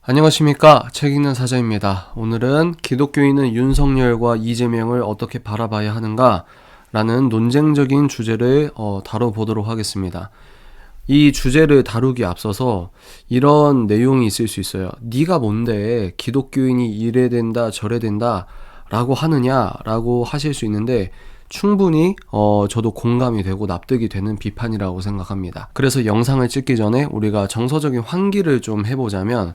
안녕하십니까. 책 읽는 사자입니다. 오늘은 기독교인은 윤석열과 이재명을 어떻게 바라봐야 하는가 라는 논쟁적인 주제를 다뤄보도록 하겠습니다. 이 주제를 다루기 앞서서 이런 내용이 있을 수 있어요. 네가 뭔데 기독교인이 이래 된다 저래 된다 라고 하느냐 라고 하실 수 있는데 충분히 저도 공감이 되고 납득이 되는 비판이라고 생각합니다. 그래서 영상을 찍기 전에 우리가 정서적인 환기를 좀 해보자면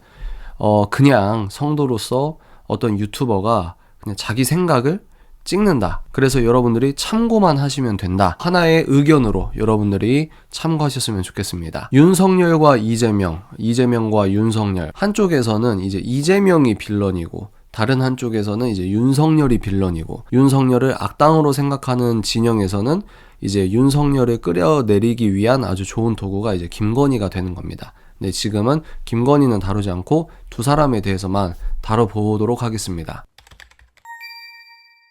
그냥 성도로서 어떤 유튜버가 그냥 자기 생각을 찍는다. 그래서 여러분들이 참고만 하시면 된다. 하나의 의견으로 여러분들이 참고하셨으면 좋겠습니다. 윤석열과 이재명과 윤석열. 한쪽에서는 이제 이재명이 빌런이고 다른 한쪽에서는 이제 윤석열이 빌런이고 윤석열을 악당으로 생각하는 진영에서는 이제 윤석열을 끌어내리기 위한 아주 좋은 도구가 이제 김건희가 되는 겁니다. 네, 지금은 김건희는 다루지 않고 두 사람에 대해서만 다뤄보도록 하겠습니다.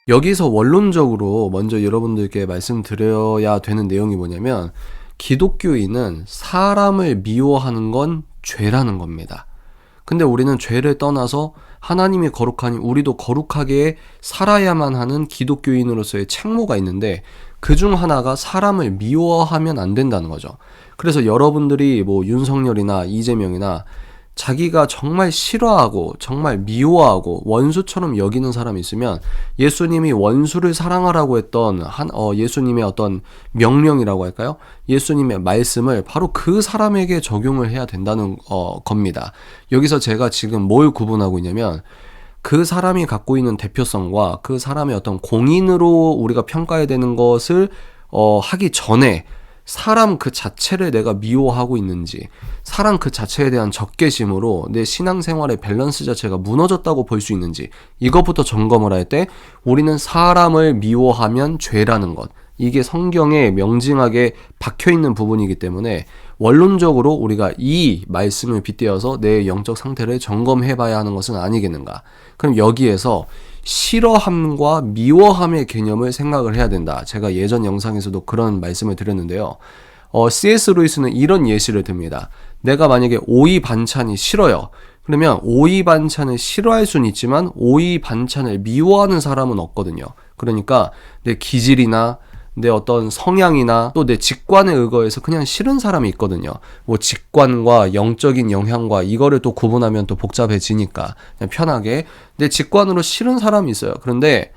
여기서 원론적으로 먼저 여러분들께 말씀드려야 되는 내용이 뭐냐면 기독교인은 사람을 미워하는 건 죄라는 겁니다. 근데 우리는 죄를 떠나서 하나님이 거룩하니 우리도 거룩하게 살아야만 하는 기독교인으로서의 책무가 있는데 그중 하나가 사람을 미워하면 안 된다는 거죠. 그래서 여러분들이 뭐 윤석열이나 이재명이나 자기가 정말 싫어하고 정말 미워하고 원수처럼 여기는 사람이 있으면 예수님이 원수를 사랑하라고 했던 예수님의 어떤 명령이라고 할까요? 예수님의 말씀을 바로 그 사람에게 적용을 해야 된다는 겁니다. 여기서 제가 지금 뭘 구분하고 있냐면 그 사람이 갖고 있는 대표성과 그 사람의 어떤 공인으로 우리가 평가해야 되는 것을 하기 전에 사람 그 자체를 내가 미워하고 있는지 사람 그 자체에 대한 적개심으로 내 신앙생활의 밸런스 자체가 무너졌다고 볼 수 있는지 이것부터 점검을 할 때 우리는 사람을 미워하면 죄라는 것 이게 성경에 명징하게 박혀있는 부분이기 때문에 원론적으로 우리가 이 말씀을 빗대어서 내 영적 상태를 점검해봐야 하는 것은 아니겠는가. 그럼 여기에서 싫어함과 미워함의 개념을 생각을 해야 된다. 제가 예전 영상에서도 그런 말씀을 드렸는데요. C.S. 루이스는 이런 예시를 듭니다. 내가 만약에 오이 반찬이 싫어요. 그러면 오이 반찬을 싫어할 수는 있지만 오이 반찬을 미워하는 사람은 없거든요. 그러니까 내 기질이나 내 어떤 성향이나 또 내 직관에 의거해서 그냥 싫은 사람이 있거든요. 뭐 직관과 영적인 영향과 이거를 또 구분하면 또 복잡해지니까 그냥 편하게 내 직관으로 싫은 사람이 있어요. 그런데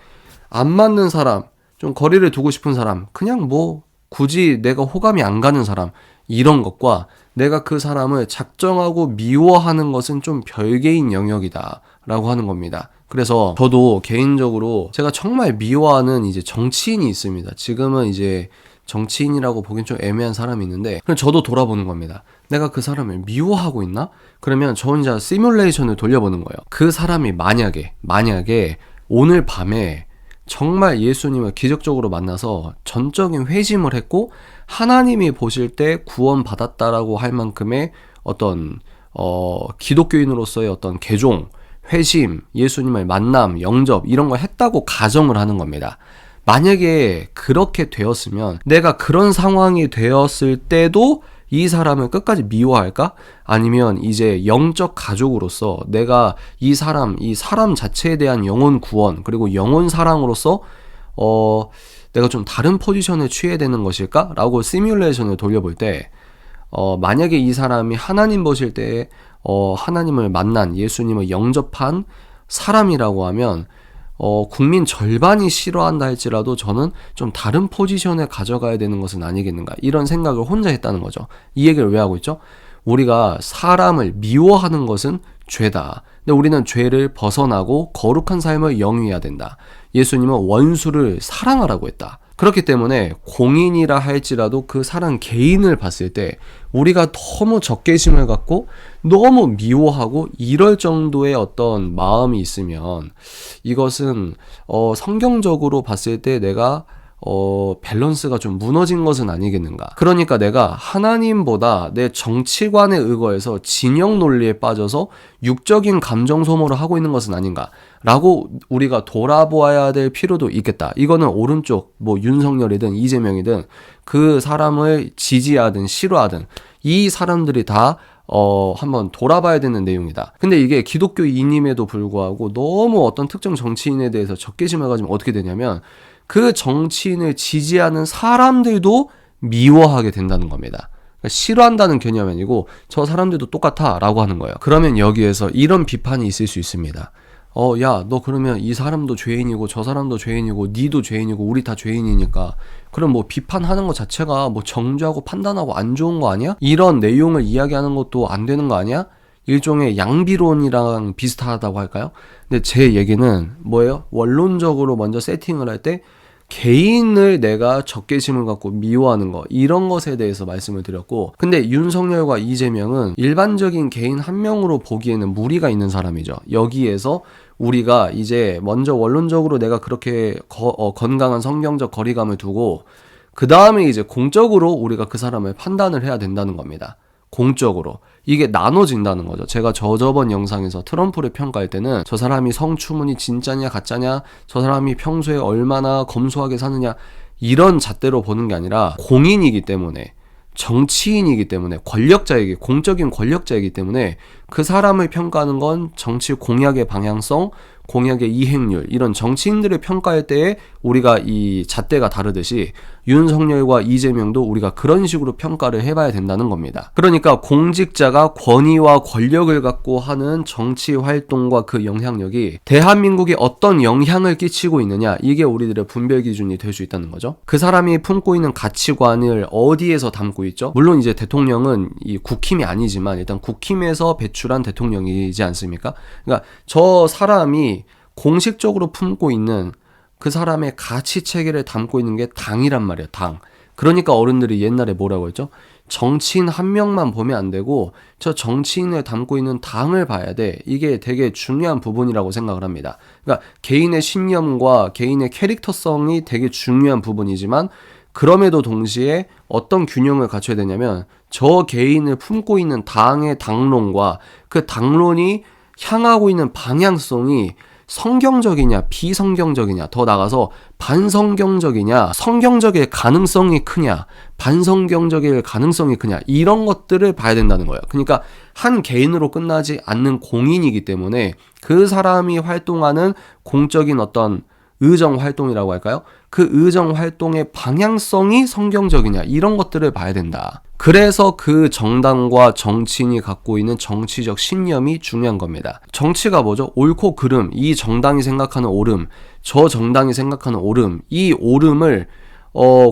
안 맞는 사람, 좀 거리를 두고 싶은 사람, 그냥 뭐 굳이 내가 호감이 안 가는 사람 이런 것과 내가 그 사람을 작정하고 미워하는 것은 좀 별개인 영역이다 라고 하는 겁니다. 그래서 저도 개인적으로 제가 정말 미워하는 이제 정치인이 있습니다. 지금은 이제 정치인이라고 보기엔 좀 애매한 사람이 있는데 그럼 저도 돌아보는 겁니다. 내가 그 사람을 미워하고 있나? 그러면 저 혼자 시뮬레이션을 돌려보는 거예요. 그 사람이 만약에 오늘 밤에 정말 예수님을 기적적으로 만나서 전적인 회심을 했고 하나님이 보실 때 구원받았다라고 할 만큼의 어떤 기독교인으로서의 어떤 개종 회심, 예수님을 만남, 영접 이런 걸 했다고 가정을 하는 겁니다. 만약에 그렇게 되었으면 내가 그런 상황이 되었을 때도 이 사람을 끝까지 미워할까? 아니면 이제 영적 가족으로서 내가 이 사람 자체에 대한 영혼 구원 그리고 영혼 사랑으로서 내가 좀 다른 포지션을 취해야 되는 것일까? 라고 시뮬레이션을 돌려볼 때 만약에 이 사람이 하나님 보실 때 하나님을 만난 예수님을 영접한 사람이라고 하면 국민 절반이 싫어한다 할지라도 저는 좀 다른 포지션에 가져가야 되는 것은 아니겠는가 이런 생각을 혼자 했다는 거죠. 이 얘기를 왜 하고 있죠? 우리가 사람을 미워하는 것은 죄다. 근데 우리는 죄를 벗어나고 거룩한 삶을 영위해야 된다. 예수님은 원수를 사랑하라고 했다. 그렇기 때문에 공인이라 할지라도 그 사람 개인을 봤을 때 우리가 너무 적개심을 갖고 너무 미워하고 이럴 정도의 어떤 마음이 있으면 이것은 성경적으로 봤을 때 내가 밸런스가 좀 무너진 것은 아니겠는가. 그러니까 내가 하나님보다 내 정치관에 의거해서 진영 논리에 빠져서 육적인 감정 소모를 하고 있는 것은 아닌가 라고 우리가 돌아보아야 될 필요도 있겠다. 이거는 오른쪽 뭐 윤석열이든 이재명이든 그 사람을 지지하든 싫어하든 이 사람들이 다 한번 돌아봐야 되는 내용이다. 근데 이게 기독교인임에도 불구하고 너무 어떤 특정 정치인에 대해서 적개심을 가지면 어떻게 되냐면 그 정치인을 지지하는 사람들도 미워하게 된다는 겁니다. 그러니까 싫어한다는 개념이 아니고 저 사람들도 똑같아 라고 하는 거예요. 그러면 여기에서 이런 비판이 있을 수 있습니다. 야, 너 그러면 이 사람도 죄인이고 저 사람도 죄인이고 니도 죄인이고 우리 다 죄인이니까 그럼 뭐 비판하는 것 자체가 뭐 정죄하고 판단하고 안 좋은 거 아니야? 이런 내용을 이야기하는 것도 안 되는 거 아니야? 일종의 양비론이랑 비슷하다고 할까요? 근데 제 얘기는 뭐예요? 원론적으로 먼저 세팅을 할 때 개인을 내가 적개심을 갖고 미워하는 거 이런 것에 대해서 말씀을 드렸고, 근데 윤석열과 이재명은 일반적인 개인 한 명으로 보기에는 무리가 있는 사람이죠. 여기에서 우리가 이제 먼저 원론적으로 내가 그렇게 건강한 성경적 거리감을 두고 그 다음에 이제 공적으로 우리가 그 사람을 판단을 해야 된다는 겁니다. 공적으로 이게 나눠진다는 거죠. 제가 저번 영상에서 트럼프를 평가할 때는 저 사람이 성추문이 진짜냐 가짜냐, 저 사람이 평소에 얼마나 검소하게 사느냐 이런 잣대로 보는 게 아니라 공인이기 때문에, 정치인이기 때문에, 권력자이기, 공적인 권력자이기 때문에 그 사람을 평가하는 건 정치 공약의 방향성, 공약의 이행률, 이런 정치인들을 평가할 때에 우리가 이 잣대가 다르듯이 윤석열과 이재명도 우리가 그런 식으로 평가를 해봐야 된다는 겁니다. 그러니까 공직자가 권위와 권력을 갖고 하는 정치 활동과 그 영향력이 대한민국에 어떤 영향을 끼치고 있느냐, 이게 우리들의 분별 기준이 될 수 있다는 거죠. 그 사람이 품고 있는 가치관을 어디에서 담고 있죠? 물론 이제 대통령은 이 국힘이 아니지만 일단 국힘에서 배출한 대통령이지 않습니까? 그러니까 저 사람이 공식적으로 품고 있는 그 사람의 가치 체계를 담고 있는 게 당이란 말이에요. 당. 그러니까 어른들이 옛날에 뭐라고 했죠? 정치인 한 명만 보면 안 되고 저 정치인을 담고 있는 당을 봐야 돼. 이게 되게 중요한 부분이라고 생각을 합니다. 그러니까 개인의 신념과 개인의 캐릭터성이 되게 중요한 부분이지만 그럼에도 동시에 어떤 균형을 갖춰야 되냐면 저 개인을 품고 있는 당의 당론과 그 당론이 향하고 있는 방향성이 성경적이냐 비성경적이냐, 더 나아가서 반성경적이냐, 성경적일 가능성이 크냐, 반성경적일 가능성이 크냐, 이런 것들을 봐야 된다는 거예요. 그러니까 한 개인으로 끝나지 않는 공인이기 때문에 그 사람이 활동하는 공적인 어떤 의정 활동이라고 할까요? 그 의정 활동의 방향성이 성경적이냐, 이런 것들을 봐야 된다. 그래서 그 정당과 정치인이 갖고 있는 정치적 신념이 중요한 겁니다. 정치가 뭐죠? 옳고 그름, 이 정당이 생각하는 옳음, 저 정당이 생각하는 옳음, 이 옳음을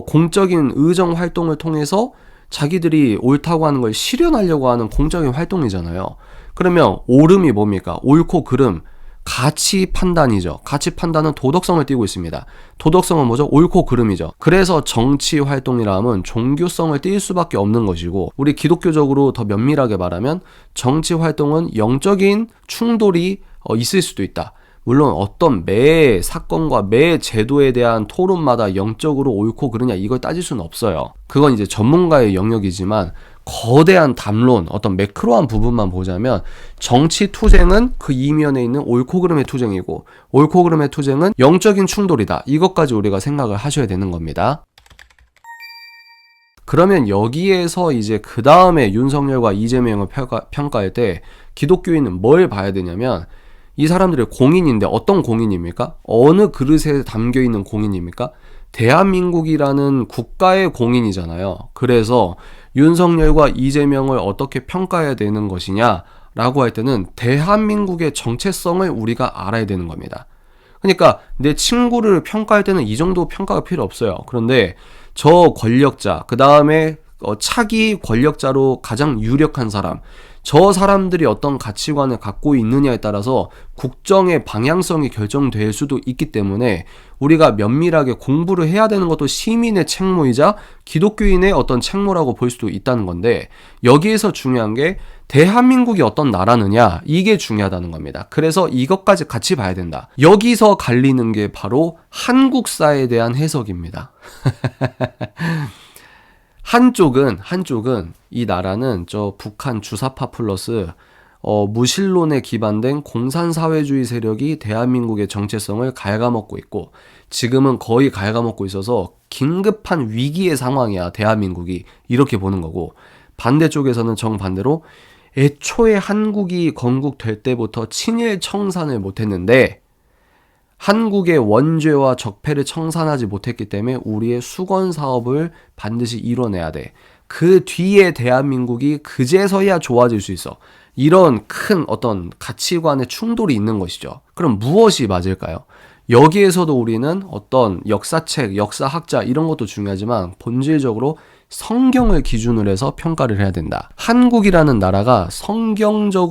공적인 의정 활동을 통해서 자기들이 옳다고 하는 걸 실현하려고 하는 공적인 활동이잖아요. 그러면 옳음이 뭡니까? 옳고 그름, 가치 판단이죠. 가치 판단은 도덕성을 띠고 있습니다. 도덕성은 뭐죠? 옳고 그름이죠. 그래서 정치 활동이라 하면 종교성을 띌 수밖에 없는 것이고, 우리 기독교적으로 더 면밀하게 말하면 정치 활동은 영적인 충돌이 있을 수도 있다. 물론 어떤 매 사건과 매 제도에 대한 토론마다 영적으로 옳고 그르냐 이걸 따질 수는 없어요. 그건 이제 전문가의 영역이지만 거대한 담론, 어떤 매크로한 부분만 보자면 정치 투쟁은 그 이면에 있는 옳고 그름의 투쟁이고, 옳고 그름의 투쟁은 영적인 충돌이다. 이것까지 우리가 생각을 하셔야 되는 겁니다. 그러면 여기에서 이제 그 다음에 윤석열과 이재명을 평가할 때 기독교인은 뭘 봐야 되냐면, 이 사람들이 공인인데 어떤 공인입니까? 어느 그릇에 담겨있는 공인입니까? 대한민국이라는 국가의 공인이잖아요. 그래서 윤석열과 이재명을 어떻게 평가해야 되는 것이냐 라고 할 때는 대한민국의 정체성을 우리가 알아야 되는 겁니다. 그러니까 내 친구를 평가할 때는 이 정도 평가가 필요 없어요. 그런데 저 권력자, 그 다음에 차기 권력자로 가장 유력한 사람, 저 사람들이 어떤 가치관을 갖고 있느냐에 따라서 국정의 방향성이 결정될 수도 있기 때문에 우리가 면밀하게 공부를 해야 되는 것도 시민의 책무이자 기독교인의 어떤 책무라고 볼 수도 있다는 건데, 여기에서 중요한 게 대한민국이 어떤 나라느냐, 이게 중요하다는 겁니다. 그래서 이것까지 같이 봐야 된다. 여기서 갈리는 게 바로 한국사에 대한 해석입니다. 한쪽은 이 나라는 저 북한 주사파 플러스 무신론에 기반된 공산사회주의 세력이 대한민국의 정체성을 갉아먹고 있고, 지금은 거의 갉아먹고 있어서 긴급한 위기의 상황이야 대한민국이, 이렇게 보는 거고, 반대쪽에서는 정반대로 애초에 한국이 건국될 때부터 친일 청산을 못했는데 한국의 원죄와 적폐를 청산하지 못했기 때문에 우리의 수건 사업을 반드시 이뤄내야 돼. 그 뒤에 대한민국이 그제서야 좋아질 수 있어. 이런 큰 어떤 가치관의 충돌이 있는 것이죠. 그럼 무엇이 맞을까요? 여기에서도 우리는 어떤 역사책, 역사학자 이런 것도 중요하지만 본질적으로 성경을 기준으로 해서 평가를 해야 된다. 한국이라는 나라가 성경적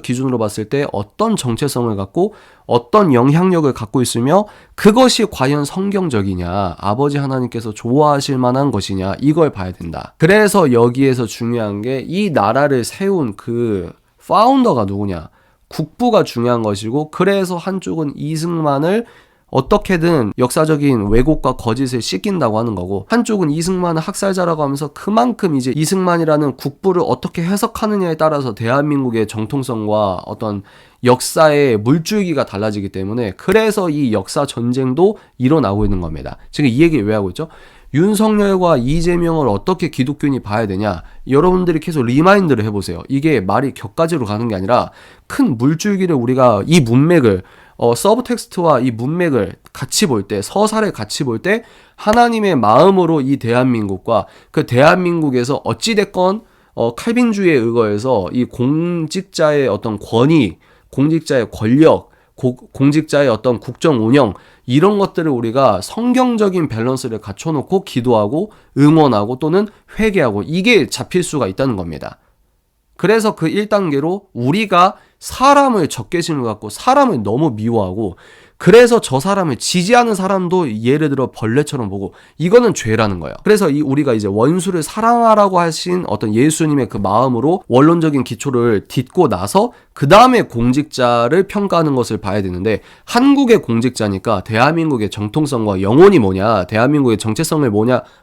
기준으로 봤을 때 어떤 정체성을 갖고 어떤 영향력을 갖고 있으며 그것이 과연 성경적이냐, 아버지 하나님께서 좋아하실 만한 것이냐, 이걸 봐야 된다. 그래서 여기에서 중요한 게 이 나라를 세운 그 파운더가 누구냐, 국부가 중요한 것이고, 그래서 한쪽은 이승만을 어떻게든 역사적인 왜곡과 거짓을 씻긴다고 하는 거고, 한쪽은 이승만을 학살자라고 하면서 그만큼 이제 이승만이라는 국부를 어떻게 해석하느냐에 따라서 대한민국의 정통성과 어떤 역사의 물줄기가 달라지기 때문에 그래서 이 역사 전쟁도 일어나고 있는 겁니다. 지금 이 얘기 왜 하고 있죠? 윤석열과 이재명을 어떻게 기독교인이 봐야 되냐? 여러분들이 계속 리마인드를 해보세요. 이게 말이 격가지로 가는 게 아니라 큰 물줄기를 우리가 이 문맥을 서브텍스트와 이 문맥을 같이 볼 때, 서사를 같이 볼 때 하나님의 마음으로 이 대한민국과 그 대한민국에서 어찌됐건 칼빈주의에 의거해서 이 공직자의 어떤 권위, 공직자의 권력, 공직자의 어떤 국정 운영 이런 것들을 우리가 성경적인 밸런스를 갖춰놓고 기도하고 응원하고 또는 회개하고 이게 잡힐 수가 있다는 겁니다. 그래서 그 1단계로 우리가 사람을 적개심을 갖고 사람을 너무 미워하고 그래서 저 사람을 지지하는 사람도 예를 들어 벌레처럼 보고 이거는 죄라는 거예요. 그래서 우리가 이제 원수를 사랑하라고 하신 어떤 예수님의 그 마음으로 원론적인 기초를 딛고 나서 그 다음에 공직자를 평가하는 것을 봐야 되는데 한국의 공직자니까 대한민국의 정통성과 영혼이 뭐냐, 대한민국의 정체성을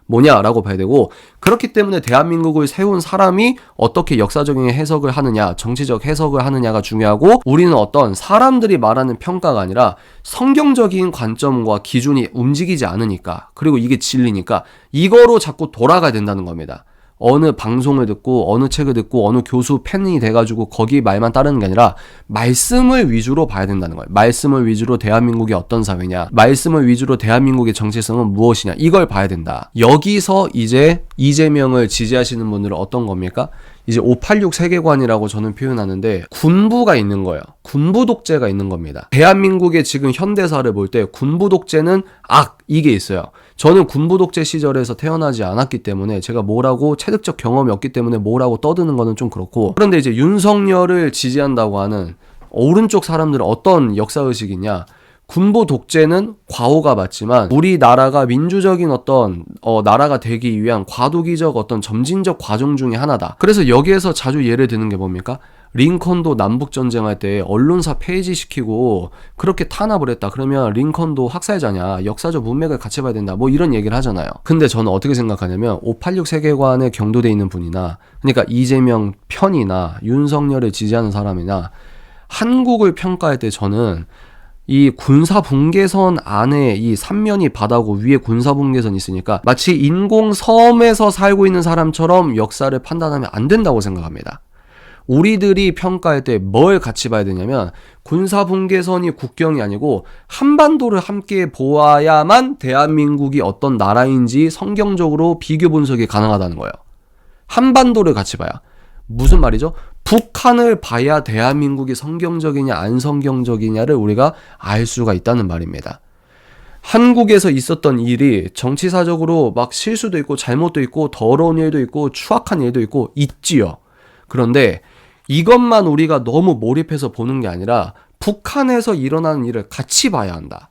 뭐냐라고 봐야 되고 그렇기 때문에 대한민국을 세운 사람이 어떻게 역사적인 해석을 하느냐, 정치적 해석을 하느냐가 중요하고 우리는 어떤 사람들이 말하는 평가가 아니라 성경적인 관점과 기준이 움직이지 않으니까 그리고 이게 진리니까 이거로 자꾸 돌아가야 된다는 겁니다. 어느 방송을 듣고 어느 책을 듣고 어느 교수 팬이 돼가지고 거기 말만 따르는 게 아니라 말씀을 위주로 봐야 된다는 거예요. 말씀을 위주로 대한민국이 어떤 사회냐, 말씀을 위주로 대한민국의 정체성은 무엇이냐 이걸 봐야 된다. 여기서 이제 이재명을 지지하시는 분들은 어떤 겁니까? 이제 586 세계관이라고 저는 표현하는데 군부가 있는 거예요. 군부 독재가 있는 겁니다. 대한민국의 지금 현대사를 볼 때 군부 독재는 이게 있어요. 저는 군부 독재 시절에서 태어나지 않았기 때문에 제가 뭐라고 체득적 경험이 없기 때문에 뭐라고 떠드는 거는 좀 그렇고 그런데 이제 윤석열을 지지한다고 하는 오른쪽 사람들은 어떤 역사의식이냐 군부 독재는 과오가 맞지만 우리나라가 민주적인 어떤 나라가 되기 위한 과도기적 어떤 점진적 과정 중에 하나다. 그래서 여기에서 자주 예를 드는 게 뭡니까? 링컨도 남북전쟁할 때 언론사 폐지시키고 그렇게 탄압을 했다. 그러면 링컨도 학살자냐, 역사적 문맥을 같이 봐야 된다. 뭐 이런 얘기를 하잖아요. 근데 저는 어떻게 생각하냐면 586 세계관에 경도돼 있는 분이나 그러니까 이재명 편이나 윤석열을 지지하는 사람이나 한국을 평가할 때 저는 이 군사분계선 안에 이 삼면이 바다고 위에 군사분계선이 있으니까 마치 인공섬에서 살고 있는 사람처럼 역사를 판단하면 안 된다고 생각합니다. 우리들이 평가할 때 뭘 같이 봐야 되냐면 군사분계선이 국경이 아니고 한반도를 함께 보아야만 대한민국이 어떤 나라인지 성경적으로 비교 분석이 가능하다는 거예요. 한반도를 같이 봐야. 무슨 말이죠? 북한을 봐야 대한민국이 성경적이냐 안 성경적이냐를 우리가 알 수가 있다는 말입니다. 한국에서 있었던 일이 정치사적으로 막 실수도 있고 잘못도 있고 더러운 일도 있고 추악한 일도 있고 있지요. 그런데 이것만 우리가 너무 몰입해서 보는 게 아니라 북한에서 일어나는 일을 같이 봐야 한다.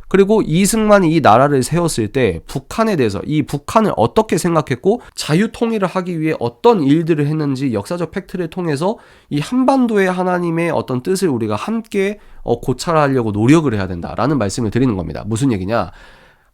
그리고 이승만이 이 나라를 세웠을 때 북한에 대해서 이 북한을 어떻게 생각했고 자유통일을 하기 위해 어떤 일들을 했는지 역사적 팩트를 통해서 이 한반도의 하나님의 어떤 뜻을 우리가 함께 고찰하려고 노력을 해야 된다라는 말씀을 드리는 겁니다. 무슨 얘기냐?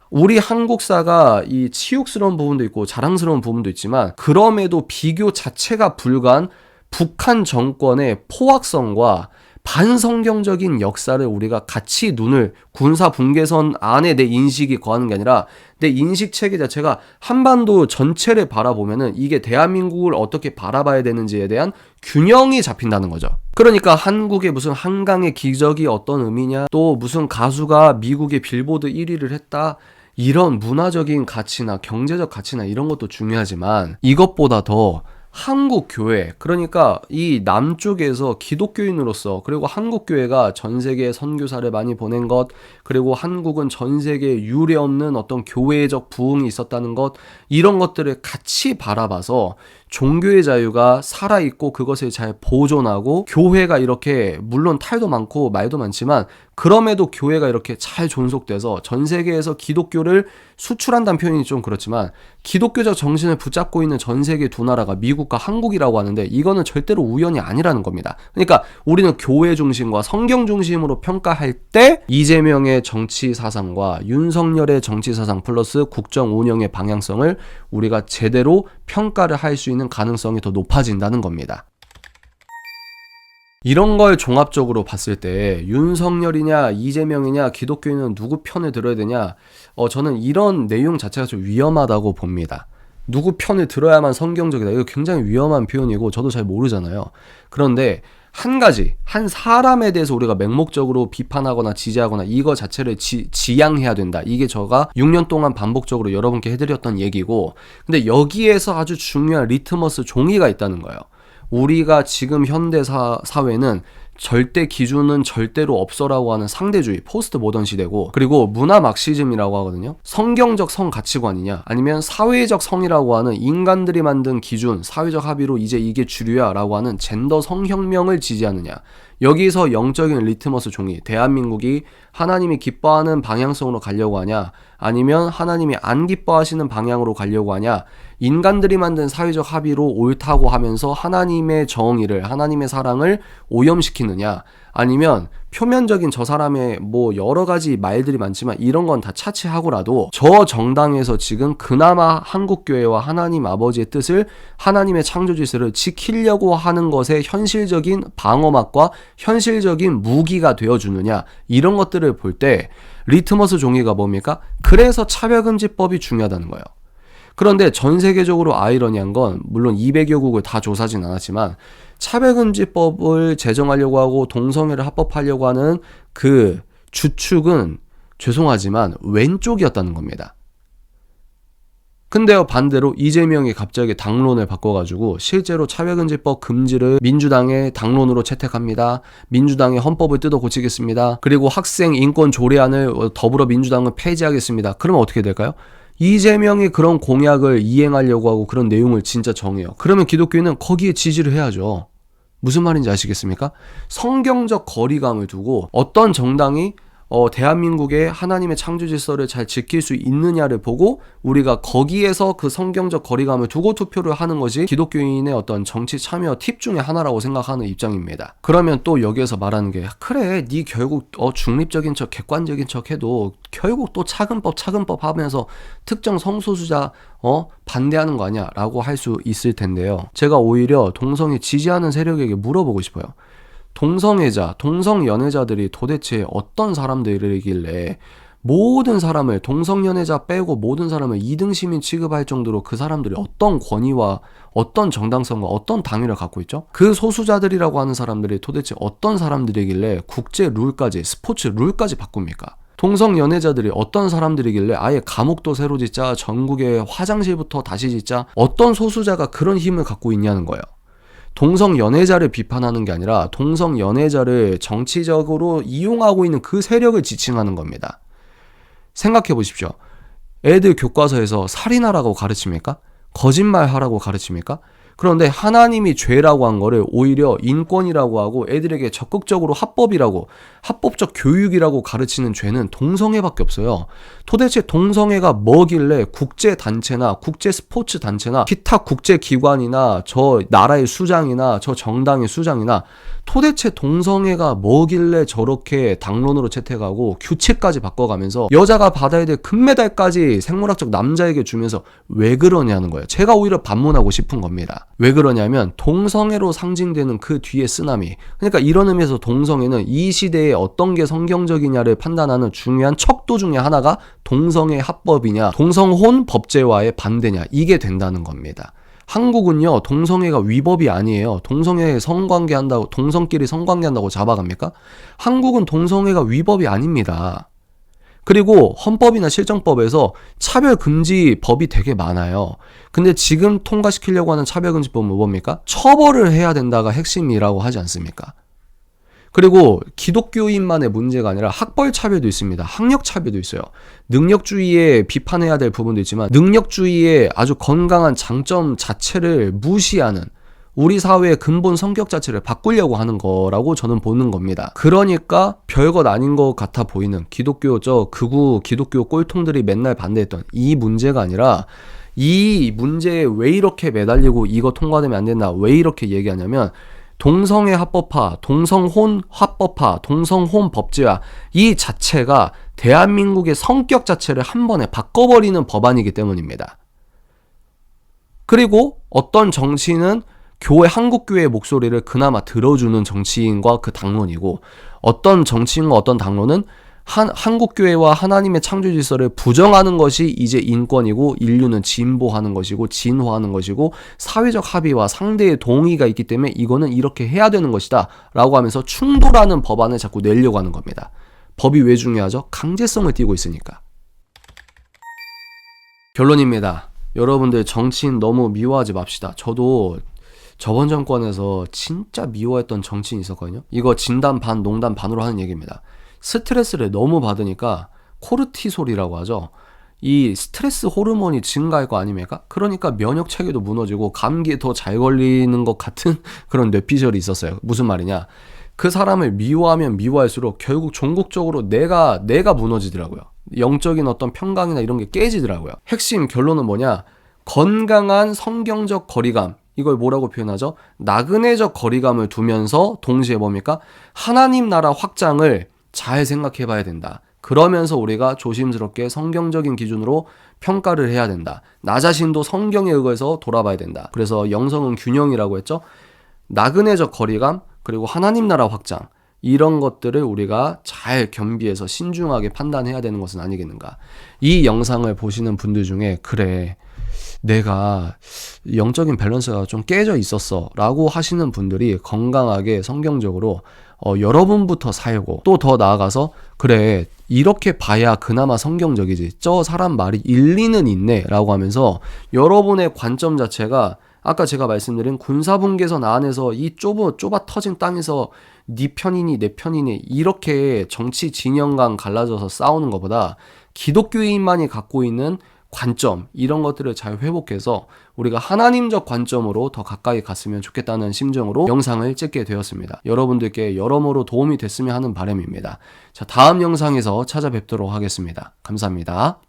우리 한국사가 이 치욕스러운 부분도 있고 자랑스러운 부분도 있지만 그럼에도 비교 자체가 불가한 북한 정권의 포악성과 반성경적인 역사를 우리가 같이 눈을 군사 분계선 안에 내 인식이 거하는 게 아니라 내 인식 체계 자체가 한반도 전체를 바라보면은 이게 대한민국을 어떻게 바라봐야 되는지에 대한 균형이 잡힌다는 거죠. 그러니까 한국의 무슨 한강의 기적이 어떤 의미냐, 또 무슨 가수가 미국의 빌보드 1위를 했다, 이런 문화적인 가치나 경제적 가치나 이런 것도 중요하지만 이것보다 더 한국 교회, 그러니까 이 남쪽에서 기독교인으로서, 그리고 한국 교회가 전 세계에 선교사를 많이 보낸 것, 그리고 한국은 전 세계에 유례 없는 어떤 교회적 부흥이 있었다는 것, 이런 것들을 같이 바라봐서 종교의 자유가 살아있고 그것을 잘 보존하고, 교회가 이렇게 물론 탈도 많고 말도 많지만 그럼에도 교회가 이렇게 잘 존속돼서 전 세계에서 기독교를 수출한다는 표현이 좀 그렇지만 기독교적 정신을 붙잡고 있는 전 세계 두 나라가 미국과 한국이라고 하는데, 이거는 절대로 우연이 아니라는 겁니다. 그러니까 우리는 교회 중심과 성경 중심으로 평가할 때 이재명의 정치 사상과 윤석열의 정치 사상 플러스 국정 운영의 방향성을 우리가 제대로 평가를 할 수 있는 가능성이 더 높아진다는 겁니다. 이런 걸 종합적으로 봤을 때 윤석열이냐 이재명이냐 기독교인은 누구 편을 들어야 되냐, 저는 이런 내용 자체가 좀 위험하다고 봅니다. 누구 편을 들어야만 성경적이다, 이거 굉장히 위험한 표현이고 저도 잘 모르잖아요. 그런데 한 가지, 한 사람에 대해서 우리가 맹목적으로 비판하거나 지지하거나 이거 자체를 지양해야 된다, 이게 제가 6년 동안 반복적으로 여러분께 해드렸던 얘기고, 근데 여기에서 아주 중요한 리트머스 종이가 있다는 거예요. 우리가 지금 현대 사회는 절대 기준은 절대로 없어라고 하는 상대주의, 포스트 모던 시대고, 그리고 문화 막시즘이라고 하거든요. 성경적 성 가치관이냐, 아니면 사회적 성이라고 하는 인간들이 만든 기준, 사회적 합의로 이제 이게 주류야 라고 하는 젠더 성혁명을 지지하느냐, 여기서 영적인 리트머스 종이, 대한민국이 하나님이 기뻐하는 방향성으로 가려고 하냐, 아니면 하나님이 안 기뻐하시는 방향으로 가려고 하냐, 인간들이 만든 사회적 합의로 옳다고 하면서 하나님의 정의를, 하나님의 사랑을 오염시키느냐, 아니면 표면적인 저 사람의 뭐 여러 가지 말들이 많지만 이런 건 다 차치하고라도 저 정당에서 지금 그나마 한국교회와 하나님 아버지의 뜻을, 하나님의 창조 질서를 지키려고 하는 것에 현실적인 방어막과 현실적인 무기가 되어주느냐, 이런 것들을 볼 때 리트머스 종이가 뭡니까? 그래서 차별금지법이 중요하다는 거예요. 그런데 전 세계적으로 아이러니한 건, 물론 200여 국을 다 조사하진 않았지만 차별금지법을 제정하려고 하고 동성애를 합법화하려고 하는 그 주축은 죄송하지만 왼쪽이었다는 겁니다. 근데요, 반대로 이재명이 갑자기 당론을 바꿔가지고 실제로 차별금지법 금지를 민주당의 당론으로 채택합니다. 민주당의 헌법을 뜯어 고치겠습니다. 그리고 학생 인권 조례안을 더불어민주당은 폐지하겠습니다. 그러면 어떻게 될까요? 이재명이 그런 공약을 이행하려고 하고 그런 내용을 진짜 정해요. 그러면 기독교인은 거기에 지지를 해야죠. 무슨 말인지 아시겠습니까? 성경적 거리감을 두고 어떤 정당이 대한민국의 하나님의 창조 질서를 잘 지킬 수 있느냐를 보고 우리가 거기에서 그 성경적 거리감을 두고 투표를 하는 것이 기독교인의 어떤 정치 참여 팁 중에 하나라고 생각하는 입장입니다. 그러면 또 여기에서 말하는 게, 그래 니 결국 중립적인 척 객관적인 척 해도 결국 또 차근법 하면서 특정 성소수자 반대하는 거 아니야 라고 할 수 있을 텐데요. 제가 오히려 동성애 지지하는 세력에게 물어보고 싶어요. 동성애자, 동성연애자들이 도대체 어떤 사람들이길래 모든 사람을, 동성연애자 빼고 모든 사람을 2등 시민 취급할 정도로 그 사람들이 어떤 권위와 어떤 정당성과 어떤 당위를 갖고 있죠? 그 소수자들이라고 하는 사람들이 도대체 어떤 사람들이길래 국제 룰까지, 스포츠 룰까지 바꿉니까? 동성연애자들이 어떤 사람들이길래 아예 감옥도 새로 짓자, 전국의 화장실부터 다시 짓자, 어떤 소수자가 그런 힘을 갖고 있냐는 거예요. 동성연애자를 비판하는 게 아니라 동성연애자를 정치적으로 이용하고 있는 그 세력을 지칭하는 겁니다. 생각해 보십시오. 애들 교과서에서 살인하라고 가르칩니까? 거짓말하라고 가르칩니까? 그런데 하나님이 죄라고 한 거를 오히려 인권이라고 하고 애들에게 적극적으로 합법적 교육이라고 가르치는 죄는 동성애밖에 없어요. 도대체 동성애가 뭐길래 국제단체나 국제스포츠단체나 기타 국제기관이나 저 나라의 수장이나 저 정당의 수장이나 도대체 동성애가 뭐길래 저렇게 당론으로 채택하고 규칙까지 바꿔가면서 여자가 받아야 될 금메달까지 생물학적 남자에게 주면서 왜 그러냐는 거예요. 제가 오히려 반문하고 싶은 겁니다. 왜 그러냐면 동성애로 상징되는 그 뒤에 쓰나미. 그러니까 이런 의미에서 동성애는 이 시대에 어떤 게 성경적이냐를 판단하는 중요한 척도 중에 하나가 동성애 합법이냐, 동성혼 법제와의 반대냐, 이게 된다는 겁니다. 한국은요, 동성애가 위법이 아니에요. 동성애 성관계한다고, 동성끼리 성관계한다고 잡아갑니까? 한국은 동성애가 위법이 아닙니다. 그리고 헌법이나 실정법에서 차별금지 법이 되게 많아요. 근데 지금 통과시키려고 하는 차별금지법은 뭡니까? 처벌을 해야 된다가 핵심이라고 하지 않습니까? 그리고 기독교인만의 문제가 아니라 학벌 차별도 있습니다. 학력 차별도 있어요. 능력주의에 비판해야 될 부분도 있지만 능력주의의 아주 건강한 장점 자체를 무시하는 우리 사회의 근본 성격 자체를 바꾸려고 하는 거라고 저는 보는 겁니다. 그러니까 별것 아닌 것 같아 보이는 기독교 극우 기독교 꼴통들이 맨날 반대했던 이 문제가 아니라 이 문제에 왜 이렇게 매달리고 이거 통과되면 안 된다, 왜 이렇게 얘기하냐면 동성애 합법화, 동성혼 합법화, 동성혼 법제화, 이 자체가 대한민국의 성격 자체를 한 번에 바꿔버리는 법안이기 때문입니다. 그리고 어떤 정치인은 한국교회의 목소리를 그나마 들어주는 정치인과 그 당론이고, 어떤 정치인과 어떤 당론은 한국교회와 하나님의 창조 질서를 부정하는 것이 이제 인권이고, 인류는 진보하는 것이고 진화하는 것이고, 사회적 합의와 상대의 동의가 있기 때문에 이거는 이렇게 해야 되는 것이다 라고 하면서 충돌하는 법안을 자꾸 내려고 하는 겁니다. 법이 왜 중요하죠? 강제성을 띠고 있으니까. 결론입니다. 여러분들 정치인 너무 미워하지 맙시다. 저도 저번 정권에서 진짜 미워했던 정치인이 있었거든요. 이거 진담 반 농담 반으로 하는 얘기입니다. 스트레스를 너무 받으니까 코르티솔이라고 하죠. 이 스트레스 호르몬이 증가할 거 아닙니까? 그러니까 면역 체계도 무너지고 감기에 더 잘 걸리는 것 같은 그런 뇌피셜이 있었어요. 무슨 말이냐? 그 사람을 미워하면 미워할수록 결국 종국적으로 내가 무너지더라고요. 영적인 어떤 평강이나 이런 게 깨지더라고요. 핵심 결론은 뭐냐? 건강한 성경적 거리감, 이걸 뭐라고 표현하죠? 나그네적 거리감을 두면서 동시에 뭡니까? 하나님 나라 확장을 잘 생각해 봐야 된다. 그러면서 우리가 조심스럽게 성경적인 기준으로 평가를 해야 된다. 나 자신도 성경에 의거해서 돌아봐야 된다. 그래서 영성은 균형이라고 했죠. 나그네적 거리감, 그리고 하나님 나라 확장, 이런 것들을 우리가 잘 겸비해서 신중하게 판단해야 되는 것은 아니겠는가. 이 영상을 보시는 분들 중에 그래, 내가 영적인 밸런스가 좀 깨져 있었어 라고 하시는 분들이 건강하게 성경적으로 여러분부터 살고, 또 더 나아가서 그래, 이렇게 봐야 그나마 성경적이지, 저 사람 말이 일리는 있네 라고 하면서 여러분의 관점 자체가 아까 제가 말씀드린 군사분계선 안에서 이 좁아 터진 땅에서 네 편이니 내 편이니 이렇게 정치 진영 간 갈라져서 싸우는 것보다 기독교인만이 갖고 있는 관점, 이런 것들을 잘 회복해서 우리가 하나님적 관점으로 더 가까이 갔으면 좋겠다는 심정으로 영상을 찍게 되었습니다. 여러분들께 여러모로 도움이 됐으면 하는 바람입니다. 자, 다음 영상에서 찾아뵙도록 하겠습니다. 감사합니다.